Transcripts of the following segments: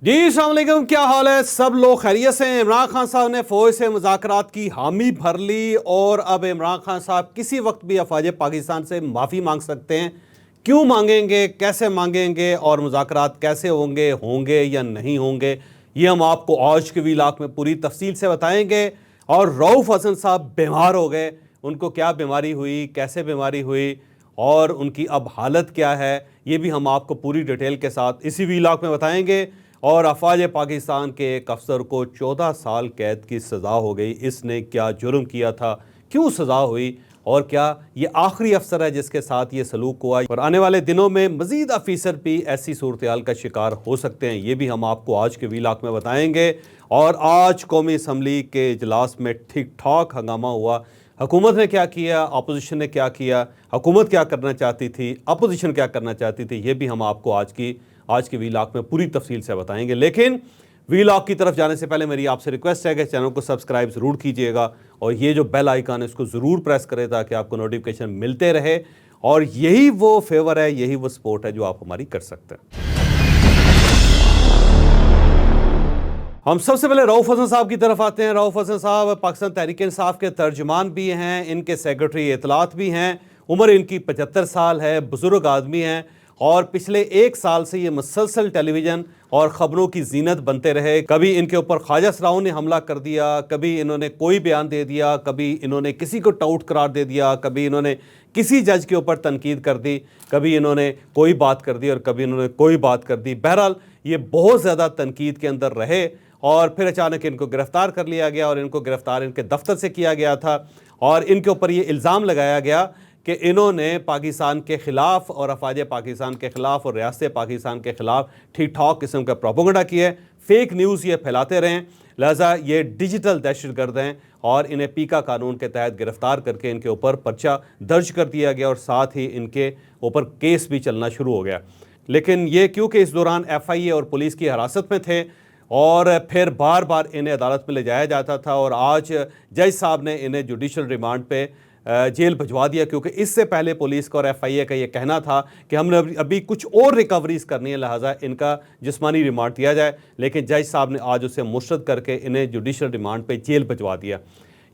जी अस्सलाम वालेकुम, क्या हाल है? सब लोग खैरियत से हैं। इमरान खान साहब ने फ़ौज से मुज़ाकरात की हामी भर ली और अब इमरान खान साहब किसी वक्त भी अफ़वाज पाकिस्तान से माफ़ी मांग सकते हैं। क्यों मांगेंगे, कैसे मांगेंगे और मुज़ाकरात कैसे होंगे, होंगे या नहीं होंगे, ये हम आपको आज के व्लॉग में पूरी तफसील से बताएंगे। और रऊफ़ हसन साहब बीमार हो गए, उनको क्या बीमारी हुई, कैसे बीमारी हुई और उनकी अब हालत क्या है, ये भी हम आपको पूरी डिटेल के साथ इसी व्लॉग में बताएंगे। और अफवाज पाकिस्तान के एक अफसर को 14 साल कैद की सज़ा हो गई। इसने क्या जुर्म किया था, क्यों सज़ा हुई और क्या ये आखिरी अफसर है जिसके साथ ये सलूक हुआ और आने वाले दिनों में मज़ीद अफीसर भी ऐसी सूरत का शिकार हो सकते हैं, ये भी हम आपको आज के व्लॉग में बताएंगे। और आज कौमी असम्बली के इजलास में ठीक ठाक हंगामा हुआ। हुकूमत ने क्या किया, अपोजिशन ने क्या किया, हुकूमत क्या करना चाहती थी, अपोजिशन क्या करना चाहती थी, ये भी हम आपको आज के व्लॉग में पूरी तफसील से बताएंगे। लेकिन व्लॉग की तरफ जाने से पहले मेरी आपसे रिक्वेस्ट है कि चैनल को सब्सक्राइब ज़रूर कीजिएगा और ये जो बेल आइकन है इसको ज़रूर प्रेस करें ताकि आपको नोटिफिकेशन मिलते रहे। और यही वो फेवर है, यही वो सपोर्ट है जो आप हमारी कर सकते हैं। हम सबसे पहले रऊफ़ हसन साहब की तरफ आते हैं। रऊफ़ हसन साहब पाकिस्तान तहरीक इंसाफ के तर्जुमान भी हैं, इनके सेक्रेटरी इतलात भी हैं। उम्र इनकी 75 साल है, बुज़ुर्ग आदमी हैं और पिछले 1 साल से ये मुसलसल टेलीविज़न और ख़बरों की जीनत बनते रहे। कभी इनके ऊपर ख्वाजा सराओं ने हमला कर दिया, कभी इन्होंने कोई बयान दे दिया, कभी इन्होंने किसी को टाउट करार दे दिया, कभी इन्होंने किसी जज के ऊपर तनकीद कर दी, कभी इन्होंने कोई बात कर दी और कभी इन्होंने कोई बात कर दी। बहरहाल ये बहुत ज़्यादा तनकीद के अंदर रहे और फिर अचानक इनको गिरफ़्तार कर लिया गया और इनको गिरफ़्तार इनके दफ्तर से किया गया था और इनके ऊपर ये इल्ज़ाम लगाया गया कि इन्होंने पाकिस्तान के ख़िलाफ़ और अफवाज पाकिस्तान के ख़िलाफ़ और रियासत पाकिस्तान के ख़िलाफ़ ठीक ठाक किस्म का प्रोपेगेंडा किया है, फ़ेक न्यूज़ ये फैलाते रहें, लिहाजा ये डिजिटल दहशतगर्द हैं और इन्हें पीका कानून के तहत गिरफ़्तार करके इनके ऊपर पर्चा दर्ज कर दिया गया और साथ ही इनके ऊपर केस भी चलना शुरू हो गया। लेकिन ये क्योंकि इस दौरान FIA और पुलिस की हिरासत में थे और फिर बार बार इन्हें अदालत में ले जाया जाता था और आज जज साहब ने इन्हें जुडिशल रिमांड पे जेल भिजवा दिया, क्योंकि इससे पहले पुलिस का और FIA का ये कहना था कि हमने अभी कुछ और रिकवरीज करनी है, लिहाजा इनका जिस्मानी रिमांड दिया जाए। लेकिन जज साहब ने आज उसे मुस्तरद करके इन्हें जुडिशल रिमांड पे जेल भिजवा दिया।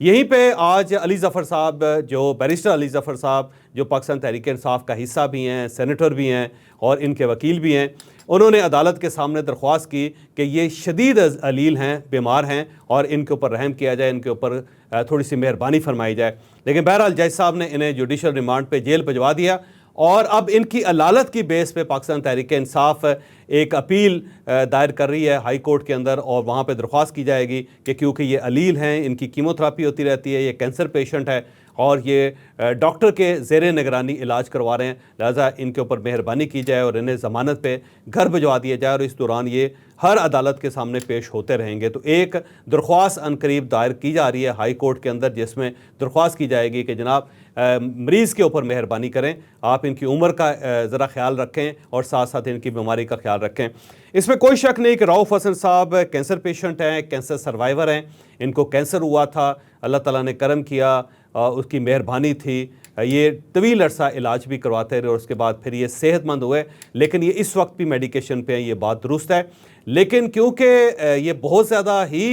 यहीं पे आज अली ज़फ़र साहब, जो बैरिस्टर अली ज़फ़र साहब जो पाकिस्तान तहरीक इंसाफ का हिस्सा भी हैं, सेनेटर भी हैं और इनके वकील भी हैं, उन्होंने अदालत के सामने दरख्वास्त की कि ये शदीद अलील हैं, बीमार हैं और इनके ऊपर रहम किया जाए, इनके ऊपर थोड़ी सी मेहरबानी फरमाई जाए। लेकिन बहरहाल जज साहब ने इन्हें जुडिशल रिमांड पे जेल भिजवा दिया और अब इनकी अदालत की बेस पे पाकिस्तान तहरीक इंसाफ एक अपील दायर कर रही है हाई कोर्ट के अंदर और वहाँ पे दरख्वास्त की जाएगी कि क्योंकि ये अलील हैं, इनकी कीमोथेरेपी होती रहती है, ये कैंसर पेशेंट है और ये डॉक्टर के ज़ेरे निगरानी इलाज करवा रहे हैं, लिहाजा इनके ऊपर मेहरबानी की जाए और इन्हें ज़मानत पे घर भिजवा दिया जाए और इस दौरान ये हर अदालत के सामने पेश होते रहेंगे। तो एक दरख्वास्त अनकरीब दायर की जा रही है हाई कोर्ट के अंदर जिसमें दरख्वास्त की जाएगी कि जनाब मरीज़ के ऊपर मेहरबानी करें, आप इनकी उम्र का ज़रा ख्याल रखें और साथ साथ इनकी बीमारी का ख्याल रखें। इसमें कोई शक नहीं कि रऊफ़ हसन साहब कैंसर पेशेंट हैं, कैंसर सर्वाइवर हैं, इनको कैंसर हुआ था, अल्लाह ताला ने करम किया, उसकी मेहरबानी थी, ये तवील अरसा इलाज भी करवाते रहे और उसके बाद फिर ये सेहतमंद हुए। लेकिन ये इस वक्त भी मेडिकेशन पे हैं, ये बात दुरुस्त है। लेकिन क्योंकि ये बहुत ज़्यादा ही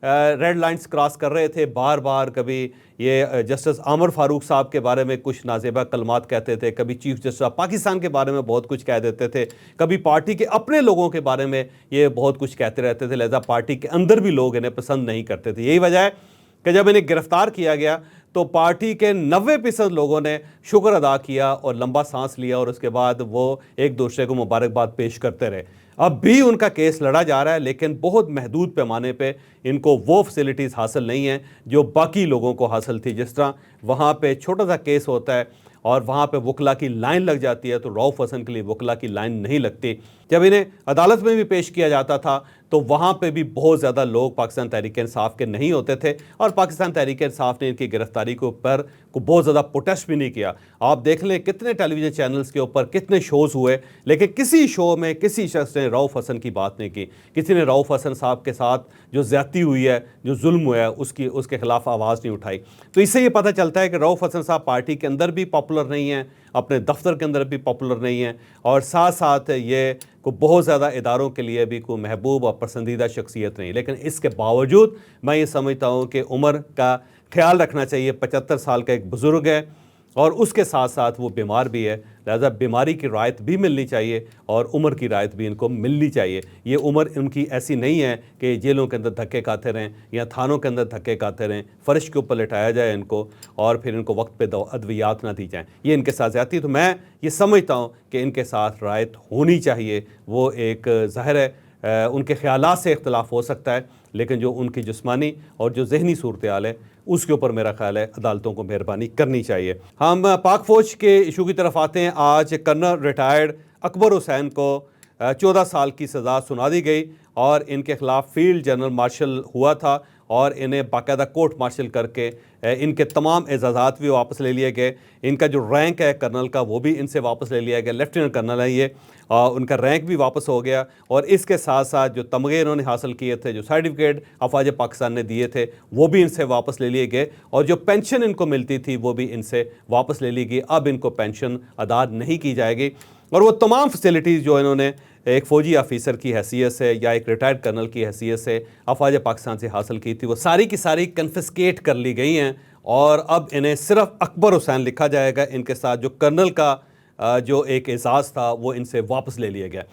रेड लाइंस क्रॉस कर रहे थे, बार बार कभी ये जस्टिस आमर फारूक साहब के बारे में कुछ नाजेबा कलमात कहते थे, कभी चीफ जस्टिस ऑफ पाकिस्तान के बारे में बहुत कुछ कह देते थे, कभी पार्टी के अपने लोगों के बारे में ये बहुत कुछ कहते रहते थे, लिहाजा पार्टी के अंदर भी लोग इन्हें पसंद नहीं करते थे। यही वजह है कि जब इन्हें गिरफ्तार किया गया तो पार्टी के 90% लोगों ने शुक्र अदा किया और लंबा सांस लिया और उसके बाद वो एक दूसरे को मुबारकबाद पेश करते रहे। अब भी उनका केस लड़ा जा रहा है लेकिन बहुत महदूद पैमाने पे इनको वो फैसिलिटीज़ हासिल नहीं हैं जो बाकी लोगों को हासिल थी। जिस तरह वहाँ पे छोटा सा केस होता है और वहाँ पे वकला की लाइन लग जाती है, तो रऊफ़ हसन के लिए वकला की लाइन नहीं लगती। जब इन्हें अदालत में भी पेश किया जाता था तो वहाँ पे भी बहुत ज़्यादा लोग पाकिस्तान तहरीक इंसाफ के नहीं होते थे और पाकिस्तान तहरीक इंसाफ ने इनकी गिरफ्तारी के ऊपर को बहुत ज़्यादा प्रोटेस्ट भी नहीं किया। आप देख लें कितने टेलीविज़न चैनल्स के ऊपर कितने शोज़ हुए, लेकिन किसी शो में किसी शख्स ने रऊफ़ हसन की बात नहीं की। किसी ने रऊफ़ हसन साहब के साथ जो ज़्यादती हुई है, जो जुल्म हुआ है, उसके ख़िलाफ़ आवाज़ नहीं उठाई। तो इससे ये पता चलता है कि रऊफ़ हसन साहब पार्टी के अंदर भी पॉपुलर नहीं हैं, अपने दफ्तर के अंदर भी पॉपुलर नहीं हैं, और साथ साथ ये को बहुत ज़्यादा इदारों के लिए भी कोई महबूब और पसंदीदा शख्सियत नहीं। लेकिन इसके बावजूद मैं ये समझता हूँ कि उम्र का ख्याल रखना चाहिए। 75 साल का एक बुज़ुर्ग है और उसके साथ साथ वो बीमार भी है, लिहाजा बीमारी की रायत भी मिलनी चाहिए और उम्र की रायत भी इनको मिलनी चाहिए। ये उम्र इनकी ऐसी नहीं है कि जेलों के अंदर धक्के खाते रहें या थानों के अंदर धक्के खाते रहें, फ़र्श के ऊपर लिटाया जाए इनको और फिर इनको वक्त पे अद्वियात ना दी जाएँ, ये इनके साथ ज़्यादती। तो मैं ये समझता हूँ कि इनके साथ रायत होनी चाहिए। वो एक ज़ाहिर है उनके ख़यालात से इख्तलाफ हो सकता है, लेकिन जो उनकी जिस्मानी और जो जहनी सूरत हाल है उसके ऊपर मेरा ख्याल है अदालतों को मेहरबानी करनी चाहिए। हम पाक फ़ौज के इशू की तरफ आते हैं। आज कर्नल रिटायर्ड अकबर हुसैन को 14 साल की सज़ा सुना दी गई और इनके ख़िलाफ़ फील्ड जनरल मार्शल हुआ था और इन्हें बाकायदा कोर्ट मार्शल करके इनके तमाम एजाज़ात भी वापस ले लिए गए। इनका जो रैंक है कर्नल का वो भी इनसे वापस ले लिया गया। लेफ्टिनेंट कर्नल है ये, उनका रैंक भी वापस हो गया और इसके साथ साथ जो तमगे इन्होंने हासिल किए थे, जो सर्टिफिकेट अफवाज पाकिस्तान ने दिए थे, वो भी इनसे वापस ले लिए गए और जो पेंशन इनको मिलती थी वो भी इनसे वापस ले ली गई। अब इनको पेंशन अदा नहीं की जाएगी और वो तमाम फैसिलिटीज़ जो इन्होंने एक फ़ौजी ऑफिसर की हैसियत से या एक रिटायर्ड कर्नल की हैसियत से अफवाज पाकिस्तान से हासिल की थी, वो सारी की सारी कन्फिस्केट कर ली गई हैं और अब इन्हें सिर्फ अकबर हुसैन लिखा जाएगा। इनके साथ जो कर्नल का जो एक एजाज़ था वो इनसे वापस ले लिया गया।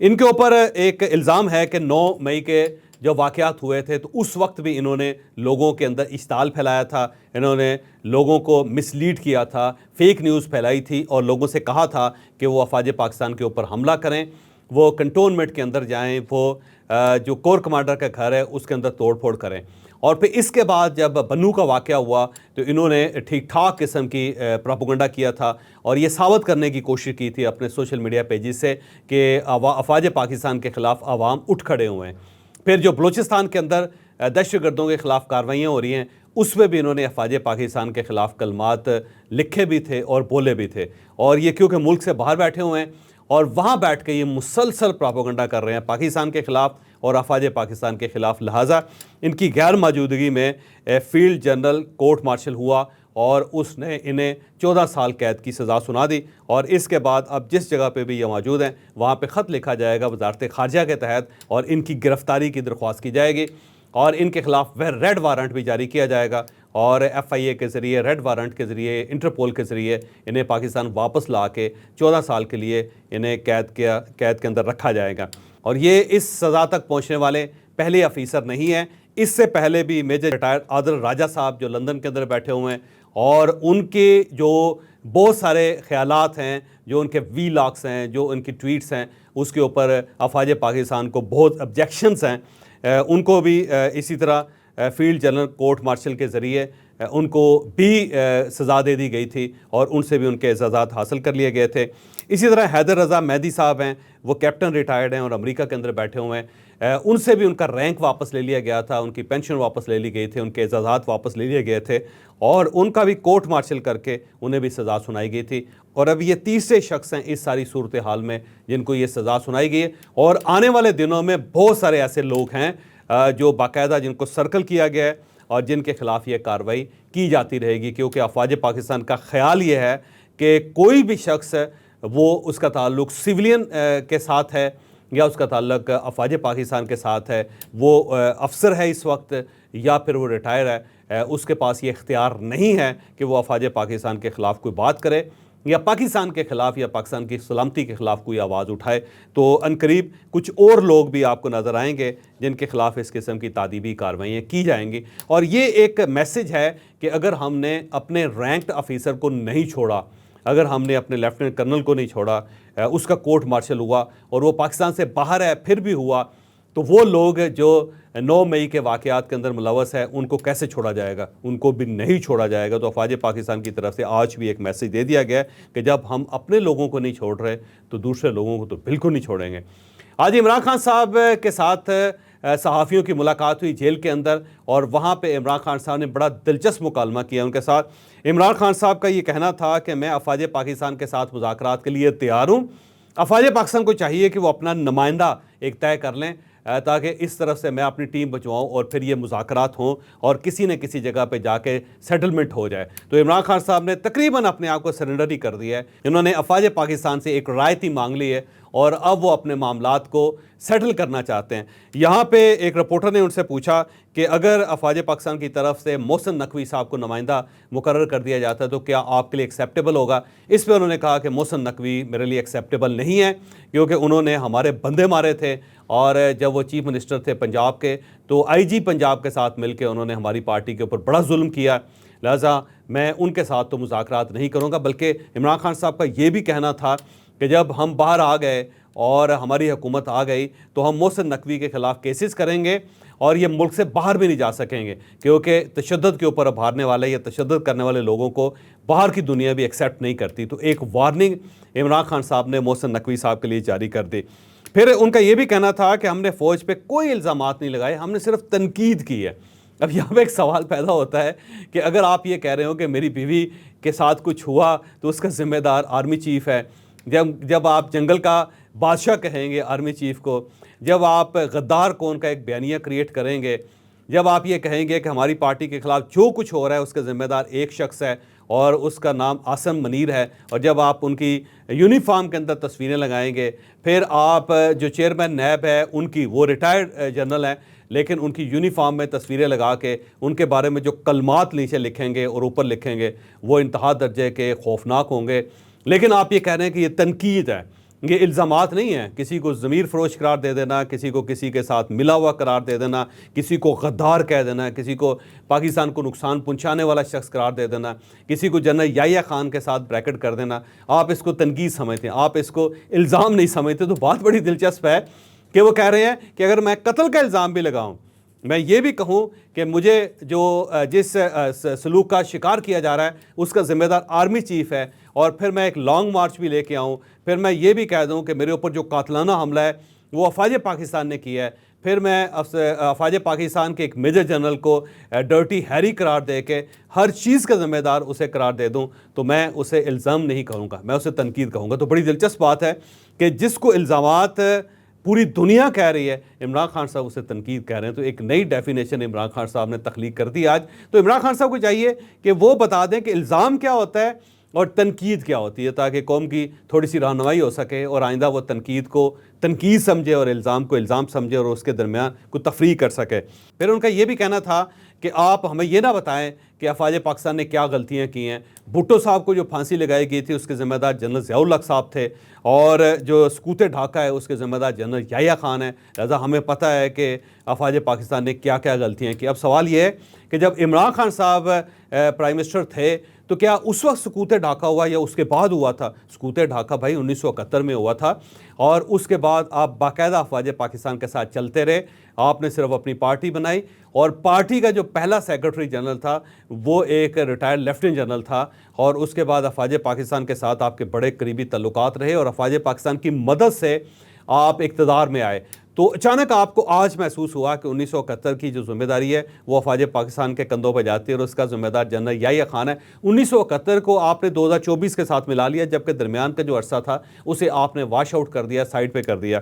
इनके ऊपर एक इल्ज़ाम है कि 9 मई के जो वाक़यात हुए थे तो उस वक्त भी इन्होंने लोगों के अंदर इश्ताल फैलाया था, इन्होंने लोगों को मिसलीड किया था, फेक न्यूज़ फैलाई थी और लोगों से कहा था कि वो अफवाज पाकिस्तान के ऊपर हमला करें, वो कंटोनमेंट के अंदर जाएं, वो जो कोर कमांडर का घर है उसके अंदर तोड़ फोड़ करें। और फिर इसके बाद जब बन्नू का वाक़या हुआ तो इन्होंने ठीक ठाक किस्म की प्रोपेगेंडा किया था और ये साबित करने की कोशिश की थी अपने सोशल मीडिया पेजेस से कि अफवाज पाकिस्तान के ख़िलाफ़ आवाम उठ खड़े हुए हैं। फिर जो बलूचिस्तान के अंदर दहशतगर्दों के ख़िलाफ़ कार्रवाइयाँ हो रही हैं उसमें भी इन्होंने अफवाज पाकिस्तान के ख़िलाफ़ कलमात लिखे भी थे और बोले भी थे और ये क्योंकि मुल्क से बाहर बैठे हुए हैं और वहाँ बैठ के ये मुसलसल प्रोपेगेंडा कर रहे हैं पाकिस्तान के ख़िलाफ़ और अफवाज पाकिस्तान के ख़िलाफ़। लिहाजा इनकी गैर मौजूदगी में फील्ड जनरल कोर्ट मार्शल हुआ और उसने इन्हें 14 साल कैद की सज़ा सुना दी और इसके बाद अब जिस जगह पे भी ये मौजूद हैं वहाँ पे ख़त लिखा जाएगा वज़ारत ख़ारजा के तहत और इनकी गिरफ़्तारी की दरख्वास्त की जाएगी और इनके ख़िलाफ़ वह रेड वारंट भी जारी किया जाएगा और FIA के ज़रिए, रेड वारंट के ज़रिए, इंटरपोल के ज़रिए इन्हें पाकिस्तान वापस ला के 14 साल के लिए इन्हें कैद के अंदर रखा जाएगा। और ये इस सज़ा तक पहुँचने वाले पहले अफीसर नहीं हैं। इससे पहले भी मेजर रिटायर्ड आदिल राजा साहब जो लंदन के अंदर बैठे हुए हैं और उनके जो बहुत सारे ख़यालात हैं, जो उनके वीलॉग्स हैं, जो उनकी ट्वीट्स हैं, उसके ऊपर अफवाज पाकिस्तान को बहुत ऑब्जेक्शंस हैं। उनको भी इसी तरह फील्ड जनरल कोर्ट मार्शल के ज़रिए उनको भी सज़ा दे दी गई थी और उनसे भी उनके एजाज़ात हासिल कर लिए गए थे। इसी तरह हैदर रज़ा मेहदी साहब हैं, वो कैप्टन रिटायर्ड हैं और अमेरिका के अंदर बैठे हुए हैं। उनसे भी उनका रैंक वापस ले लिया गया था, उनकी पेंशन वापस ले ली गई थी, उनके एजाज़ात वापस ले लिए गए थे और उनका भी कोर्ट मार्शल करके उन्हें भी सज़ा सुनाई गई थी। और अब ये तीसरे शख्स हैं इस सारी सूरत हाल में जिनको ये सज़ा सुनाई गई है और आने वाले दिनों में बहुत सारे ऐसे लोग हैं जो बाकायदा जिनको सर्कल किया गया है और जिनके ख़िलाफ़ ये कार्रवाई की जाती रहेगी, क्योंकि अफवाज पाकिस्तान का ख़्याल ये है कि कोई भी शख्स वो उसका ताल्लुक़ सिविलियन के साथ है या उसका ताल्लुक़ अफवाज पाकिस्तान के साथ है, वो अफसर है इस वक्त या फिर वो रिटायर है, उसके पास ये इख्तियार नहीं है कि वो अफवाज पाकिस्तान के ख़िलाफ़ कोई बात करे या पाकिस्तान के ख़िलाफ़ या पाकिस्तान की सलामती के ख़िलाफ़ कोई आवाज़ उठाए। तो अनकरीब कुछ और लोग भी आपको नज़र आएंगे जिनके ख़िलाफ़ इस किस्म की तादीबी कार्रवाइयाँ की जाएंगी। और ये एक मैसेज है कि अगर हमने अपने रैंक्ड ऑफिसर को नहीं छोड़ा, अगर हमने अपने लेफ्टिनेंट कर्नल को नहीं छोड़ा, उसका कोर्ट मार्शल हुआ और वो पाकिस्तान से बाहर है फिर भी हुआ, तो वो लोग जो 9 मई के वाक़यात के अंदर मुलव्वस है उनको कैसे छोड़ा जाएगा? उनको भी नहीं छोड़ा जाएगा। तो अफवाज पाकिस्तान की तरफ से आज भी एक मैसेज दे दिया गया है कि जब हम अपने लोगों को नहीं छोड़ रहे तो दूसरे लोगों को तो बिल्कुल नहीं छोड़ेंगे। आज इमरान खान साहब के साथ सहाफ़ियों की मुलाकात हुई जेल के अंदर, और वहाँ पे इमरान खान साहब ने बड़ा दिलचस्प मुकालमा किया उनके साथ। इमरान खान साहब का ये कहना था कि मैं अफवाज पाकिस्तान के साथ मुज़ाकरात के लिए तैयार हूँ। अफवाज पाकिस्तान को चाहिए कि वो अपना नुमाइंदा एक तय कर लें ताकि इस तरफ से मैं अपनी टीम बचवाऊँ और फिर ये मुज़ाकरात हों और किसी न किसी जगह पे जाके सेटलमेंट हो जाए। तो इमरान खान साहब ने तकरीबन अपने आप को सरेंडर ही कर दिया है। इन्होंने अफवाज पाकिस्तान से एक रायत ही मांग ली है और अब वो अपने मामलात को सेटल करना चाहते हैं। यहाँ पे एक रिपोर्टर ने उनसे पूछा कि अगर अफवाज पाकिस्तान की तरफ से मोहसिन नकवी साहब को नुमाइंदा मुकर्रर कर दिया जाता है तो क्या आपके लिए एक्सेप्टेबल होगा। इस पर उन्होंने कहा कि मोहसिन नकवी मेरे लिए एक्सेप्टेबल नहीं है, क्योंकि उन्होंने हमारे बंदे मारे थे और जब वो चीफ मिनिस्टर थे पंजाब के तो IG पंजाब के साथ मिलकर उन्होंने हमारी पार्टी के ऊपर बड़ा जुल्म किया, लिहाजा मैं उनके साथ तो मुज़ाकरात नहीं करूँगा। बल्कि इमरान खान साहब का ये भी कहना था कि जब हम बाहर आ गए और हमारी हुकूमत आ गई तो हम मोहसिन नकवी के ख़िलाफ़ केसेस करेंगे और ये मुल्क से बाहर भी नहीं जा सकेंगे, क्योंकि तशद्दुद के ऊपर उभारने वाले या तशद्दुद करने वाले लोगों को बाहर की दुनिया भी एक्सेप्ट नहीं करती। तो एक वार्निंग इमरान खान साहब ने मोहसिन नकवी साहब के लिए जारी कर दी। फिर उनका ये भी कहना था कि हमने फ़ौज पे कोई इल्ज़ामात नहीं लगाए, हमने सिर्फ तनकीद की है। अब यहाँ पे एक सवाल पैदा होता है कि अगर आप ये कह रहे हो कि मेरी बीवी के साथ कुछ हुआ तो उसका ज़िम्मेदार आर्मी चीफ़ है, जब आप जंगल का बादशाह कहेंगे आर्मी चीफ़ को, जब आप गद्दार कौन का एक बयानिया क्रिएट करेंगे, जब आप ये कहेंगे कि हमारी पार्टी के ख़िलाफ़ जो कुछ हो रहा है उसका ज़िम्मेदार एक शख्स है और उसका नाम आसम मनीर है, और जब आप उनकी यूनिफॉर्म के अंदर तस्वीरें लगाएंगे, फिर आप जो चेयरमैन नैब है उनकी, वो रिटायर्ड जनरल हैं लेकिन उनकी यूनिफॉर्म में तस्वीरें लगा के उनके बारे में जो कलमात नीचे लिखेंगे और ऊपर लिखेंगे वो इंतहा दर्जे के खौफनाक होंगे। लेकिन आप ये कह रहे हैं कि ये तनकीद है, ये इल्ज़ामात नहीं है। किसी को ज़मीर फ़रोश करार दे देना, किसी को किसी के साथ मिला हुआ करार दे देना, किसी को गद्दार कह देना, किसी को पाकिस्तान को नुकसान पहुंचाने वाला शख्स करार दे देना, किसी को जनरल याह्या खान के साथ ब्रैकेट कर देना, आप इसको तनकीद समझते हैं, आप इसको इल्ज़ाम नहीं समझते। तो बात बड़ी दिलचस्प है कि वो कह रहे हैं कि अगर मैं कत्ल का इल्ज़ाम भी लगाऊँ, मैं ये भी कहूँ कि मुझे जो जिस सलूक का शिकार किया जा रहा है उसका ज़िम्मेदार आर्मी चीफ़ है, और फिर मैं एक लॉन्ग मार्च भी लेके आऊँ, फिर मैं ये भी कह दूँ कि मेरे ऊपर जो कातलाना हमला है वो अफवाज पाकिस्तान ने किया है, फिर मैं अफवाज पाकिस्तान के एक मेजर जनरल को डर्टी हैरी करार दे के हर चीज़ का ज़िम्मेदार उसे करार दे दूँ, तो मैं उसे इल्ज़ाम नहीं कहूँगा, मैं उसे तनकीद कहूँगा। तो बड़ी दिलचस्प बात है कि जिसको इल्ज़ामात पूरी दुनिया कह रही है, इमरान खान साहब उसे तनकीद कह रहे हैं। तो एक नई डेफिनेशन इमरान खान साहब ने तख्लीक कर दी आज। तो इमरान खान साहब को चाहिए कि वो बता दें कि इल्ज़ाम क्या होता है और तनकीद क्या होती है, ताकि कौम की थोड़ी सी रहनुमाई हो सके और आइंदा वो तनकीद को तनकीद समझे और इल्ज़ाम को इल्ज़ाम समझे और उसके दरमियान को तफरीक कर सके। फिर उनका ये भी कहना था कि आप हमें ये ना बताएं कि अफवाज पाकिस्तान ने क्या गलतियां की हैं। भुट्टो साहब को जो फांसी लगाई गई थी उसके ज़िम्मेदार जनरल ज़ियाउल हक साहब थे, और जो सकूत ढाका है उसके ज़िम्मेदार जनरल याह्या खान है। लिहाजा हमें पता है कि अफवाज पाकिस्तान ने क्या क्या गलतियाँ की। अब सवाल ये है कि जब इमरान खान साहब प्राइम मिनिस्टर थे तो क्या उस वक्त सकूत ढाका हुआ या उसके बाद हुआ था? सकूत ढाका भाई 1971 में हुआ था, और उसके बाद आप बाकायदा अफवाज पाकिस्तान के साथ चलते रहे। आपने सिर्फ अपनी पार्टी बनाई, और पार्टी का जो पहला सेक्रेटरी जनरल था वो एक रिटायर्ड लेफ्टिनेंट जनरल था, और उसके बाद अफवाज पाकिस्तान के साथ आपके बड़े करीबी तल्लुकात रहे और अफवाज पाकिस्तान की मदद से आप इक़्तिदार में आए। तो अचानक आपको आज महसूस हुआ कि 1971 की जो जिम्मेदारी है वो अफवाज पाकिस्तान के कंधों पर जाती है और उसका जिम्मेदार जनरल याह्या खान है। 1971 को आपने 2024 के साथ मिला लिया, जबकि दरमियान का जो अरसा था उसे आपने वाश आउट कर दिया, साइड पे कर दिया।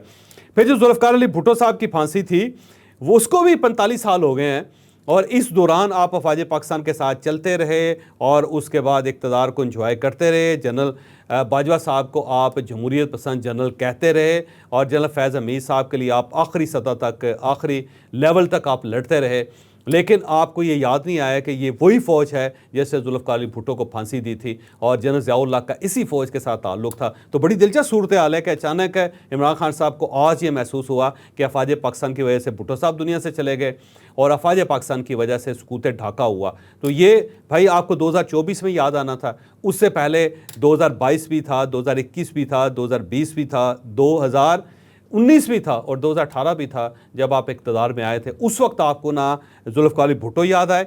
फिर जो जुल्फ़िकार अली भुट्टो साहब की फांसी थी वो उसको भी 45 साल हो गए हैं, और इस दौरान आप अफवाज पाकिस्तान के साथ चलते रहे और उसके बाद इक़्तिदार को इंजॉय करते रहे। जनरल बाजवा साहब को आप जमहूरियत पसंद जनरल कहते रहे, और जनरल फैज़ हमीद साहब के लिए आप आखिरी सतह तक, आखिरी लेवल तक आप लड़ते रहे। लेकिन आपको ये याद नहीं आया कि ये वही फ़ौज है जैसे जुल्फ़िकार अली भुट्टो को फांसी दी थी, और जनरल ज़ियाउल हक का इसी फ़ौज के साथ ताल्लुक़ था। तो बड़ी दिलचस्प सूरत हाल है कि अचानक इमरान खान साहब को आज ये महसूस हुआ कि अफवाज पाकिस्तान की वजह से भुट्टो साहब दुनिया से चले गए और अफवाज पाकिस्तान की वजह से सकूत ढाका हुआ। तो ये भाई आपको 2024 में याद आना था, उससे पहले 2022 भी था, 2021 भी था, 2020 भी था, 2019 भी था और 2018 भी था जब आप इक़्तिदार में आए थे। उस वक्त आपको ना जुल्फ़िकार अली भुट्टो याद आए,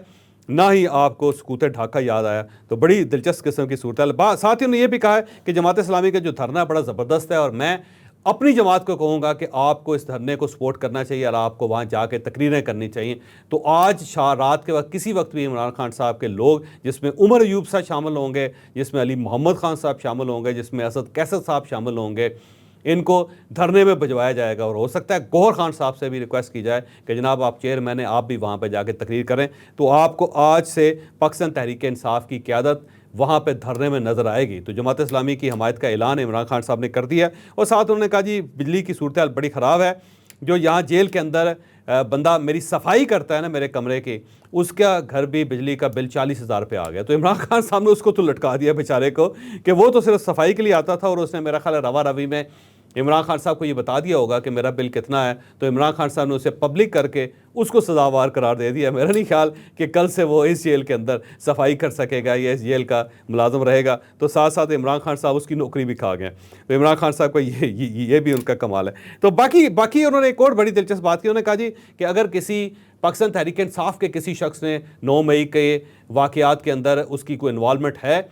ना ही आपको सकूत ढाका याद आया। तो बड़ी दिलचस्प किस्म की सूरत है। साथ ही उन्होंने ये भी कहा है कि जमात इस्लामी का जो धरना बड़ा ज़बरदस्त है और मैं अपनी जमात को कहूँगा कि आपको इस धरने को सपोर्ट करना चाहिए और आपको वहाँ जाके तकरीरें करनी चाहिए। तो आज रात के वक्त किसी वक्त भी इमरान खान साहब के लोग, जिसमें उमर अयूब साहब शामिल होंगे, जिसमें अली मोहम्मद खान साहब शामिल होंगे, जिसमें असद कैसर साहब शामिल होंगे, इनको धरने में भिजवाया जाएगा। और हो सकता है गौहर खान साहब से भी रिक्वेस्ट की जाए कि जनाब आप चेयरमैन हैं, आप भी वहाँ पर जाके तकरीर करें। तो आपको आज से पाकिस्तान तहरीक इंसाफ की क़यादत वहाँ पे धरने में नज़र आएगी। तो जमात इस्लामी की हमायत का ऐलान इमरान खान साहब ने कर दिया और साथ उन्होंने कहा जी बिजली की सूरत हाल बड़ी ख़राब है, जो यहाँ जेल के अंदर बंदा मेरी सफाई करता है ना मेरे कमरे की, उसका घर भी बिजली का बिल 40,000 रुपये आ गया। तो इमरान खान साहब ने उसको तो लटका दिया बेचारे को कि वो तो सिर्फ सफाई के लिए आता था और उसने मेरा ख्याल रवा रवी में इमरान खान साहब को ये बता दिया होगा कि मेरा बिल कितना है। तो इमरान खान साहब ने उसे पब्लिक करके उसको सज़ावार करार दे दिया। मेरा नहीं ख्याल कि कल से वो इस जेल के अंदर सफाई कर सकेगा या इस जेल का मुलाजम रहेगा। तो साथ साथ इमरान खान साहब उसकी नौकरी भी खा गए। तो इमरान खान साहब का ये भी उनका कमाल है। तो बाकी उन्होंने एक और बड़ी दिलचस्प बात की। उन्होंने कहा जी कि अगर किसी पाकिस्तान तहरीक इंसाफ के किसी शख्स ने 9 मई के वाक़यात के अंदर उसकी कोई इन्वॉल्वमेंट है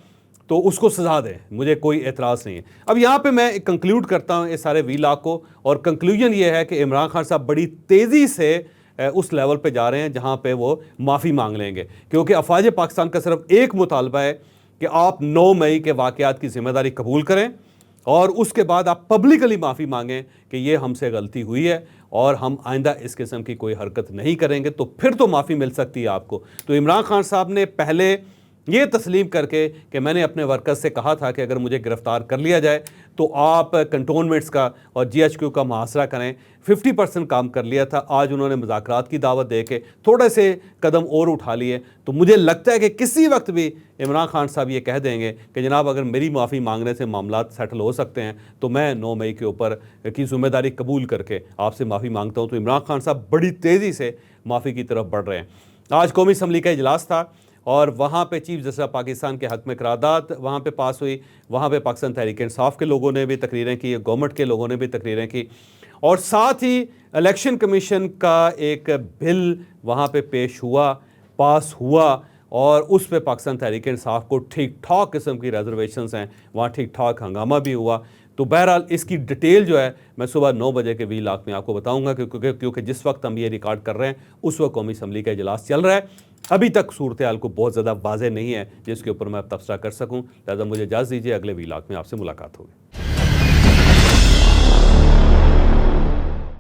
तो उसको सजा दें, मुझे कोई एतराज़ नहीं है। अब यहाँ पे मैं कंक्लूड करता हूँ इस सारे वीलॉग को, और कंक्लूजन ये है कि इमरान खान साहब बड़ी तेज़ी से उस लेवल पे जा रहे हैं जहाँ पे वो माफ़ी मांग लेंगे, क्योंकि अफवाज पाकिस्तान का सिर्फ एक मुतालबा है कि आप 9 मई के वाक़यात की ज़िम्मेदारी कबूल करें और उसके बाद आप पब्लिकली माफ़ी मांगें कि ये हमसे गलती हुई है और हम आइंदा इस किस्म की कोई हरकत नहीं करेंगे। तो फिर तो माफ़ी मिल सकती है आपको। तो इमरान खान साहब ने पहले ये तस्लीम करके कि मैंने अपने वर्कर्स से कहा था कि अगर मुझे गिरफ़्तार कर लिया जाए तो आप कंटोनमेंट्स का और GHQ का मुहासरा करें, 50% काम कर लिया था। आज उन्होंने मुज़ाकरात की दावत दे के थोड़े से कदम और उठा लिए। तो मुझे लगता है कि किसी वक्त भी इमरान खान साहब ये कह देंगे कि जनाब अगर मेरी माफ़ी मांगने से मामला सेटल हो सकते हैं तो मैं 9 मई के ऊपर की ज़िम्मेदारी कबूल करके आपसे माफ़ी मांगता हूँ। तो इमरान खान साहब बड़ी तेज़ी से माफ़ी की तरफ बढ़ रहे हैं। आज कौमी असम्बली का इजलास था और वहाँ पे चीफ जस्टिस पाकिस्तान के हक़ में करारदाद वहाँ पे पास हुई। वहाँ पे पाकिस्तान तहरीक इंसाफ के लोगों ने भी तकरीरें की, गवर्नमेंट के लोगों ने भी तकरीरें की, और साथ ही इलेक्शन कमीशन का एक बिल वहाँ पे पेश हुआ, पास हुआ, और उस पर पाकिस्तान तहरीक इंसाफ को ठीक ठाक किस्म की रिजर्वेशंस हैं, वहाँ ठीक ठाक हंगामा भी हुआ। तो बहरहाल इसकी डिटेल जो है मैं सुबह 9 बजे के वीलॉग में आपको बताऊंगा, क्योंकि जिस वक्त हम ये रिकॉर्ड कर रहे हैं उस वक्त कौमी असम्बली का इजलास चल रहा है। अभी तक सूरत हाल को बहुत ज़्यादा वाज़ेह नहीं है जिसके ऊपर मैं अब तबसरा कर सकूं। लिहाजा मुझे इजाज़त दीजिए, अगले वीलॉग में आपसे मुलाकात होगी।